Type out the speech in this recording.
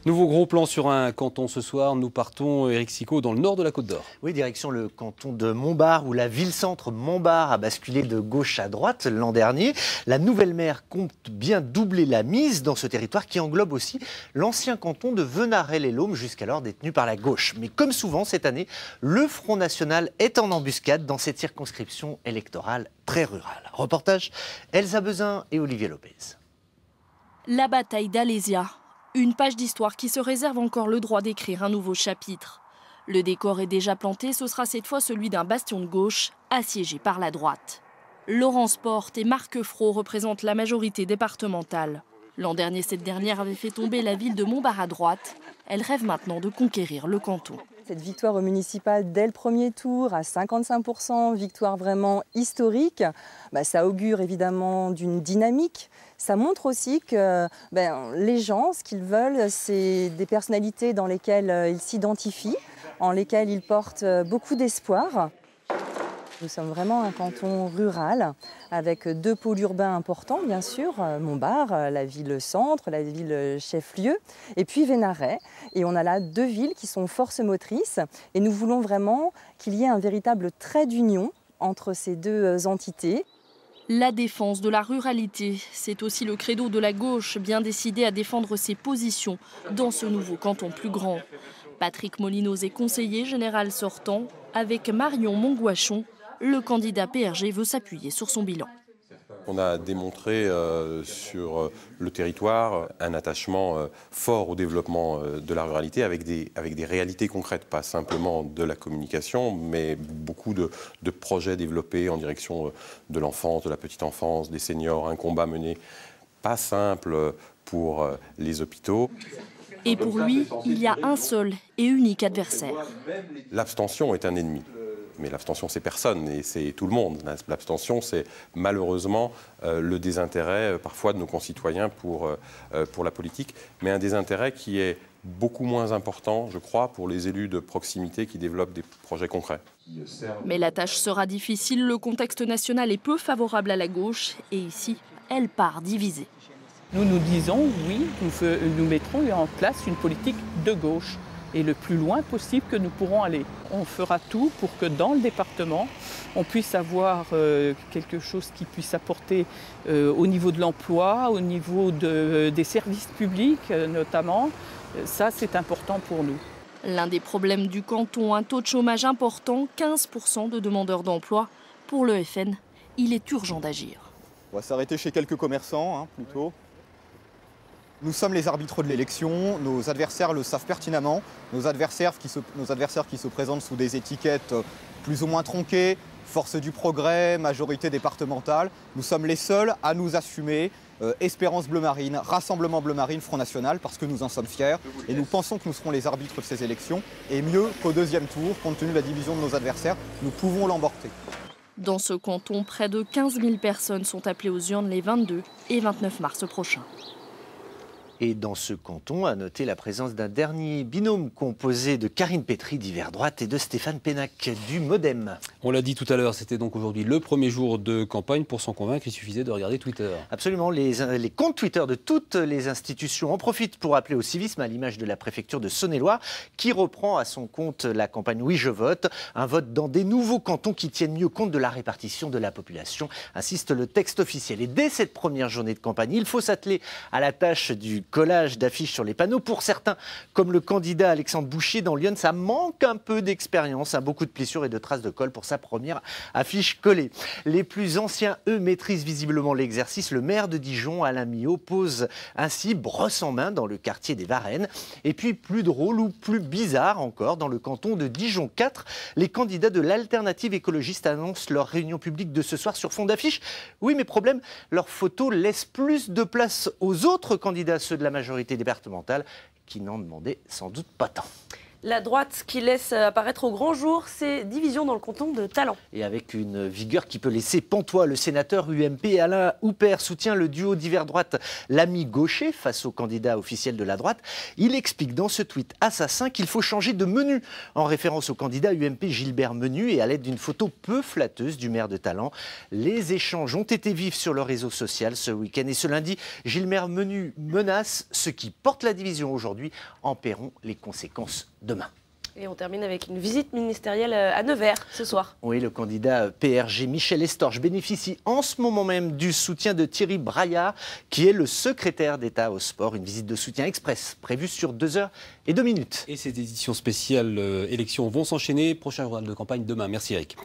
Nouveau gros plan sur un canton ce soir. Nous partons, Éric Sicot, dans le nord de la Côte d'Or. Oui, direction le canton de Montbard, où la ville-centre Montbard a basculé de gauche à droite l'an dernier. La nouvelle maire compte bien doubler la mise dans ce territoire qui englobe aussi l'ancien canton de Venarey-les-Laumes, jusqu'alors détenu par la gauche. Mais comme souvent cette année, le Front National est en embuscade dans cette circonscription électorale très rurale. Reportage Elsa Bezin et Olivier Lopez. La bataille d'Alésia. Une page d'histoire qui se réserve encore le droit d'écrire un nouveau chapitre. Le décor est déjà planté, ce sera cette fois celui d'un bastion de gauche, assiégé par la droite. Laurence Porte et Marc Fro représentent la majorité départementale. L'an dernier, cette dernière avait fait tomber la ville de Montbard à droite. Elle rêve maintenant de conquérir le canton. Cette victoire au municipal dès le premier tour à 55%, victoire vraiment historique, ça augure évidemment d'une dynamique. Ça montre aussi que les gens, ce qu'ils veulent, c'est des personnalités dans lesquelles ils s'identifient, en lesquelles ils portent beaucoup d'espoir. Nous sommes vraiment un canton rural avec deux pôles urbains importants, bien sûr, Montbard, la ville-centre, la ville chef-lieu, et puis Venarey. Et on a là deux villes qui sont force motrice et nous voulons vraiment qu'il y ait un véritable trait d'union entre ces deux entités. La défense de la ruralité, c'est aussi le credo de la gauche, bien décidée à défendre ses positions dans ce nouveau canton plus grand. Patrick Molinos est conseiller général sortant. Avec Marion Montgouachon, le candidat PRG veut s'appuyer sur son bilan. On a démontré sur le territoire un attachement fort au développement de la ruralité avec des réalités concrètes, pas simplement de la communication, mais beaucoup de projets développés en direction de l'enfance, de la petite enfance, des seniors, un combat mené pas simple pour les hôpitaux. Et pour lui, il y a un seul et unique adversaire. L'abstention est un ennemi. Mais l'abstention, c'est personne et c'est tout le monde. L'abstention, c'est malheureusement le désintérêt parfois de nos concitoyens pour la politique, mais un désintérêt qui est beaucoup moins important, je crois, pour les élus de proximité qui développent des projets concrets. Mais la tâche sera difficile, le contexte national est peu favorable à la gauche et ici, elle part divisée. Nous disons oui, nous mettrons en place une politique de gauche. Et le plus loin possible que nous pourrons aller. On fera tout pour que dans le département, on puisse avoir quelque chose qui puisse apporter au niveau de l'emploi, au niveau des services publics notamment. Ça, c'est important pour nous. L'un des problèmes du canton, un taux de chômage important, 15% de demandeurs d'emploi. Pour le FN, il est urgent d'agir. On va s'arrêter chez quelques commerçants, plutôt. Nous sommes les arbitres de l'élection, nos adversaires le savent pertinemment, nos adversaires qui se présentent sous des étiquettes plus ou moins tronquées, force du progrès, majorité départementale. Nous sommes les seuls à nous assumer, Espérance Bleu Marine, Rassemblement Bleu Marine, Front National, parce que nous en sommes fiers et nous pensons que nous serons les arbitres de ces élections. Et mieux qu'au deuxième tour, compte tenu de la division de nos adversaires, nous pouvons l'emporter. Dans ce canton, près de 15 000 personnes sont appelées aux urnes les 22 et 29 mars prochains. Et dans ce canton, à noter la présence d'un dernier binôme composé de Karine Pétry d'Hiver Droite et de Stéphane Pénac du Modem. On l'a dit tout à l'heure, c'était donc aujourd'hui le premier jour de campagne. Pour s'en convaincre, il suffisait de regarder Twitter. Absolument, les comptes Twitter de toutes les institutions en profitent pour appeler au civisme, à l'image de la préfecture de Saône-et-Loire, qui reprend à son compte la campagne Oui je vote, un vote dans des nouveaux cantons qui tiennent mieux compte de la répartition de la population, insiste le texte officiel. Et dès cette première journée de campagne, il faut s'atteler à la tâche du collage d'affiches sur les panneaux. Pour certains, comme le candidat Alexandre Bouchier dans Lyon, ça manque un peu d'expérience, beaucoup de plissures et de traces de colle pour sa première affiche collée. Les plus anciens, eux, maîtrisent visiblement l'exercice. Le maire de Dijon, Alain Millot, pose ainsi brosse en main dans le quartier des Varennes. Et puis, plus drôle ou plus bizarre encore, dans le canton de Dijon 4, les candidats de l'alternative écologiste annoncent leur réunion publique de ce soir sur fond d'affiche. Oui, mais problème, leurs photos laissent plus de place aux autres candidats, ceux de la majorité départementale, qui n'en demandaient sans doute pas tant. La droite qui laisse apparaître au grand jour ses divisions dans le canton de Talent. Et avec une vigueur qui peut laisser pantois, le sénateur UMP Alain Houpert soutient le duo d'hiver droite l'ami Gaucher face au candidat officiel de la droite. Il explique dans ce tweet assassin qu'il faut changer de menu en référence au candidat UMP Gilbert Menu et à l'aide d'une photo peu flatteuse du maire de Talent. Les échanges ont été vifs sur le réseau social ce week-end et ce lundi, Gilbert Menu menace ceux qui portent la division aujourd'hui en paieront les conséquences demain. Et on termine avec une visite ministérielle à Nevers ce soir. Oui, le candidat PRG Michel Estorche bénéficie en ce moment même du soutien de Thierry Braillard, qui est le secrétaire d'État au sport. Une visite de soutien express prévue sur 2h02. Et ces éditions spéciales élections vont s'enchaîner. Prochain journal de campagne demain. Merci Eric.